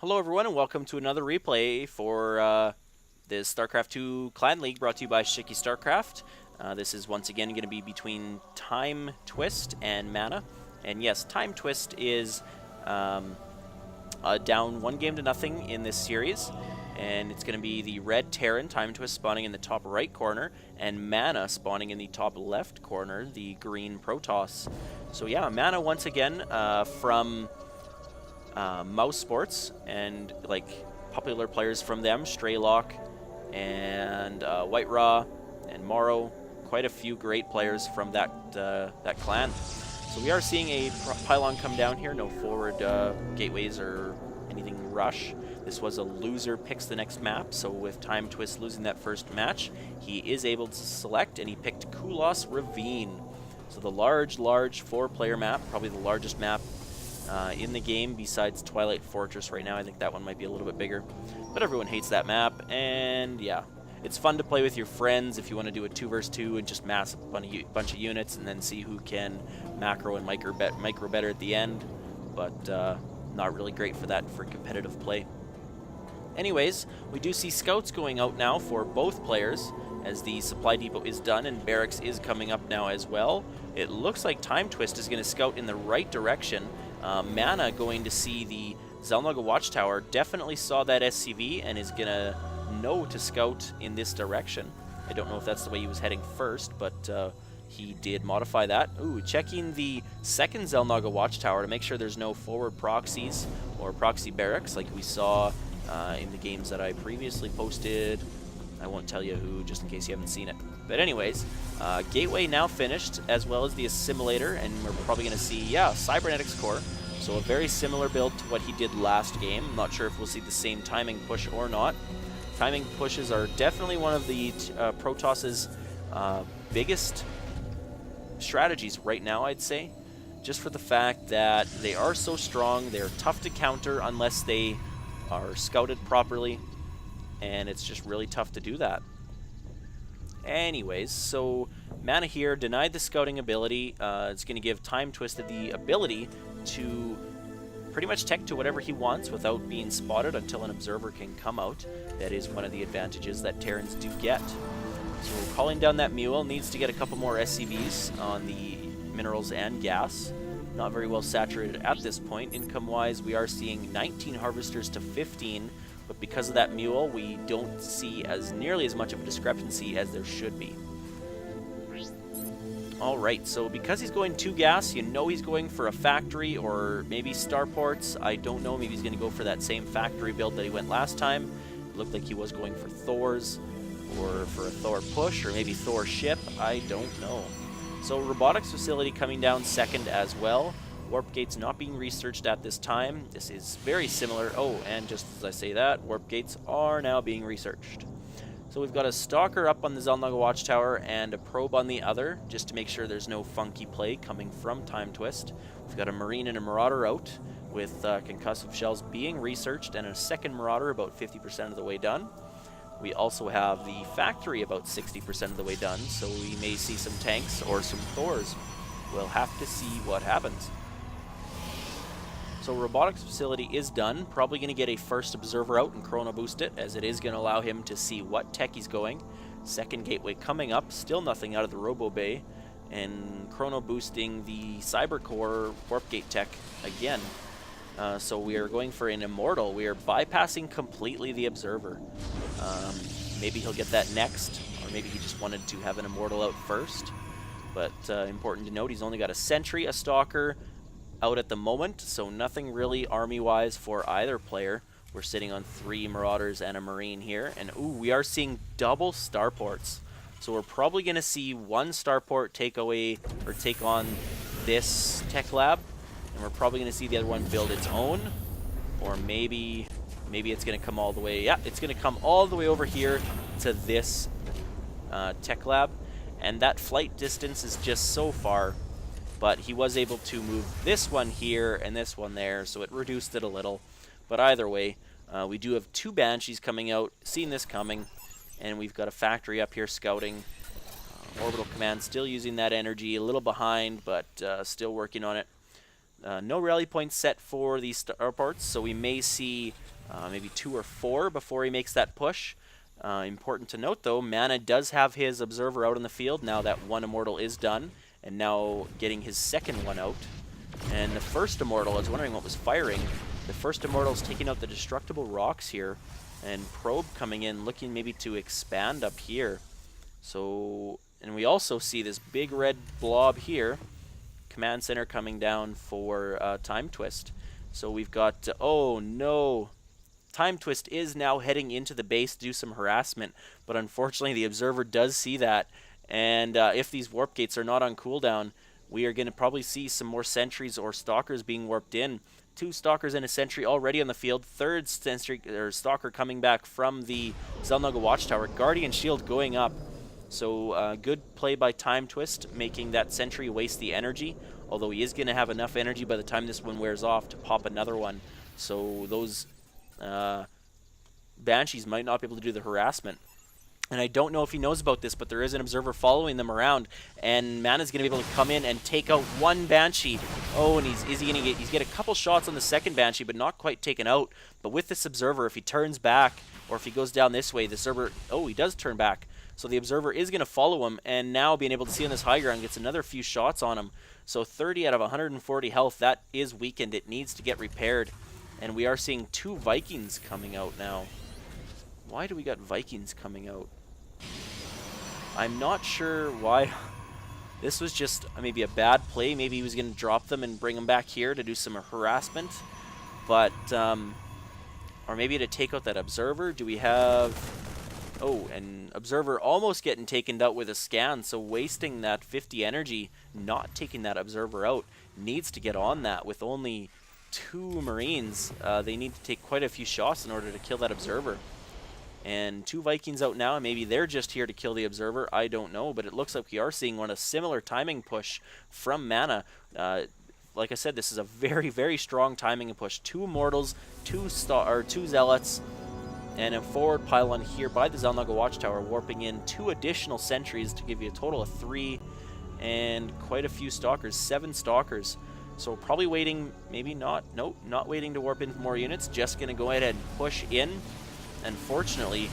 Hello everyone and welcome to another replay for this StarCraft 2 Clan League brought to you by Shiki StarCraft. This is once again going to be between Timetwist and Mana. And yes, Timetwist is down 1-0 in this series. And it's going to be the red Terran, Timetwist, spawning in the top right corner, and Mana spawning in the top left corner, the green Protoss. So yeah, Mana once again from Mouse Sports, and like popular players from them, Straylock and White Raw and Morrow, quite a few great players from that clan. So we are seeing a pylon come down here, no forward gateways or anything rush. This was a loser picks the next map, so with Timetwist losing that first match, he is able to select, and he picked Kulos Ravine. So the large 4-player map, probably the largest map in the game besides Twilight Fortress right now. I think that one might be a little bit bigger, but everyone hates that map. And yeah, it's fun to play with your friends if you want to do a 2 versus 2 and just mass a bunch of units and then see who can macro and micro better at the end, but not really great for that for competitive play. Anyways, we do see scouts going out now for both players as the supply depot is done and barracks is coming up now as well. It looks like Timetwist is going to scout in the right direction. Mana going to see the Xel'Naga Watchtower, definitely saw that SCV and is going to know to scout in this direction. I don't know if that's the way he was heading first, but he did modify that. Ooh, checking the second Xel'Naga Watchtower to make sure there's no forward proxies or proxy barracks like we saw in the games that I previously posted. I won't tell you who, just in case you haven't seen it. But anyways, Gateway now finished, as well as the Assimilator, and we're probably going to see, yeah, Cybernetics Core. So a very similar build to what he did last game. I'm not sure if we'll see the same timing push or not. Timing pushes are definitely one of the Protoss's biggest strategies right now, I'd say. Just for the fact that they are so strong, they're tough to counter unless they are scouted properly, and it's just really tough to do that. Anyways, so Mana here denied the scouting ability. It's going to give Timetwist the ability to pretty much tech to whatever he wants without being spotted until an observer can come out. That is one of the advantages that Terrans do get. So calling down that mule needs to get a couple more SCVs on the minerals and gas. Not very well saturated at this point. Income-wise, we are seeing 19 harvesters to 15, but because of that mule, we don't see as nearly as much of a discrepancy as there should be. Alright, so because he's going 2 gas, you know he's going for a factory or maybe starports. I don't know, maybe he's going to go for that same factory build that he went last time. It looked like he was going for Thors, or for a Thor push, or maybe Thor ship. I don't know. So robotics facility coming down second as well. Warp gates not being researched at this time. This is very similar. Oh, and just as I say that, warp gates are now being researched. So we've got a stalker up on the Xel'Naga Watchtower and a probe on the other, just to make sure there's no funky play coming from Timetwist. We've got a Marine and a Marauder out, with concussive shells being researched, and a second Marauder about 50% of the way done. We also have the factory about 60% of the way done, so we may see some tanks or some Thors. We'll have to see what happens. So robotics facility is done. Probably going to get a first observer out and chrono boost it, as it is going to allow him to see what tech he's going. Second gateway coming up, still nothing out of the Robo Bay, and chrono boosting the Cyber Core warp gate tech again. So we are going for an Immortal. We are bypassing completely the Observer. Maybe he'll get that next, or maybe he just wanted to have an Immortal out first. But important to note, he's only got a Sentry, a Stalker out at the moment, so nothing really army-wise for either player. We're sitting on 3 Marauders and a Marine here, and ooh, we are seeing double starports. So we're probably going to see one starport take away, or take on this tech lab, and we're probably going to see the other one build its own, or maybe it's going to come all the way, yeah, it's going to come all the way over here to this tech lab, and that flight distance is just so far, but he was able to move this one here and this one there, so it reduced it a little. But either way, we do have 2 Banshees coming out, seeing this coming, and we've got a factory up here scouting. Orbital Command still using that energy, a little behind, but still working on it. No rally points set for these starports, so we may see maybe 2 or 4 before he makes that push. Important to note, though, Mana does have his Observer out in the field now that one Immortal is done, and now getting his second one out. And the first Immortal, I was wondering what was firing. The first Immortal is taking out the Destructible Rocks here, and Probe coming in, looking maybe to expand up here. So, and we also see this big red blob here. Command Center coming down for Timetwist. So we've got, oh no, Timetwist is now heading into the base to do some harassment, but unfortunately the Observer does see that, and if these warp gates are not on cooldown, we are going to probably see some more sentries or stalkers being warped in. 2 stalkers and a sentry already on the field. Third sentry or stalker coming back from the Xel'Naga Watchtower. Guardian Shield going up. So good play by Timetwist, making that sentry waste the energy, although he is going to have enough energy by the time this one wears off to pop another one. So those Banshees might not be able to do the harassment. And I don't know if he knows about this, but there is an Observer following them around, and Mana's going to be able to come in and take out one Banshee. Oh, and he's get a couple shots on the second Banshee, but not quite taken out. But with this Observer, if he turns back, or if he goes down this way, the Observer, oh, he does turn back. So the Observer is going to follow him, and now being able to see on this high ground, gets another few shots on him. So 30 out of 140 health, that is weakened. It needs to get repaired. And we are seeing 2 Vikings coming out now. Why do we got Vikings coming out? I'm not sure why. This was just maybe a bad play. Maybe he was going to drop them and bring them back here to do some harassment. But, or maybe to take out that Observer. Do we have... Oh, and Observer almost getting taken out with a scan, so wasting that 50 energy, not taking that Observer out. Needs to get on that with only 2 Marines. They need to take quite a few shots in order to kill that Observer. And 2 Vikings out now, and maybe they're just here to kill the Observer. I don't know, but it looks like we are seeing a similar timing push from Mana. Like I said, this is a very, very strong timing push. 2 Immortals, 2 Zealots, and a forward pylon here by the Xel'Naga Watchtower, warping in 2 additional sentries to give you a total of 3, and quite a few Stalkers, 7 Stalkers. So probably waiting, maybe not, nope, not waiting to warp in more units, just going to go ahead and push in. Unfortunately,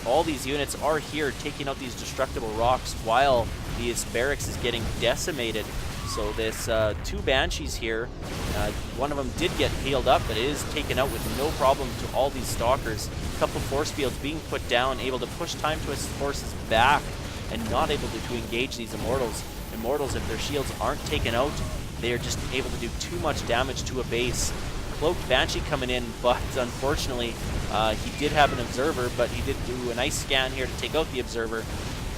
all these units are here taking out these destructible rocks while these barracks is getting decimated. So this 2 Banshees here, one of them did get healed up, but it is taken out with no problem to all these Stalkers. A couple force fields being put down, able to push Timetwist's forces back and not able to engage these Immortals. Immortals, if their shields aren't taken out, they are just able to do too much damage to a base. Cloaked Banshee coming in, but unfortunately he did have an Observer, but he did do a nice scan here to take out the Observer.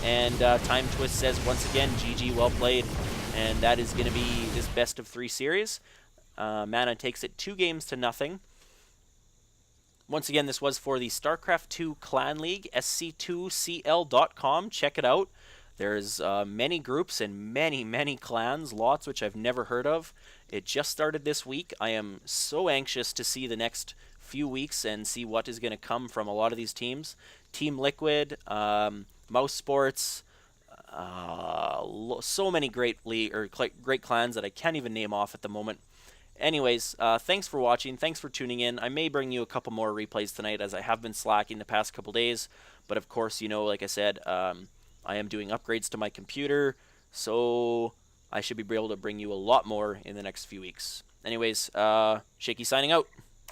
And Timetwist says once again, GG, well played. And that is going to be this best of 3 series. Mana takes it 2-0. Once again, this was for the StarCraft 2 Clan League, sc2cl.com. Check it out. There's many groups and many clans, lots which I've never heard of. It just started this week. I am so anxious to see the next few weeks and see what is going to come from a lot of these teams. Team Liquid, Mouse Sports, so many great clans that I can't even name off at the moment. Anyways, thanks for watching. Thanks for tuning in. I may bring you a couple more replays tonight, as I have been slacking the past couple days. But of course, you know, like I said, I am doing upgrades to my computer, so I should be able to bring you a lot more in the next few weeks. Anyways, Shaky signing out.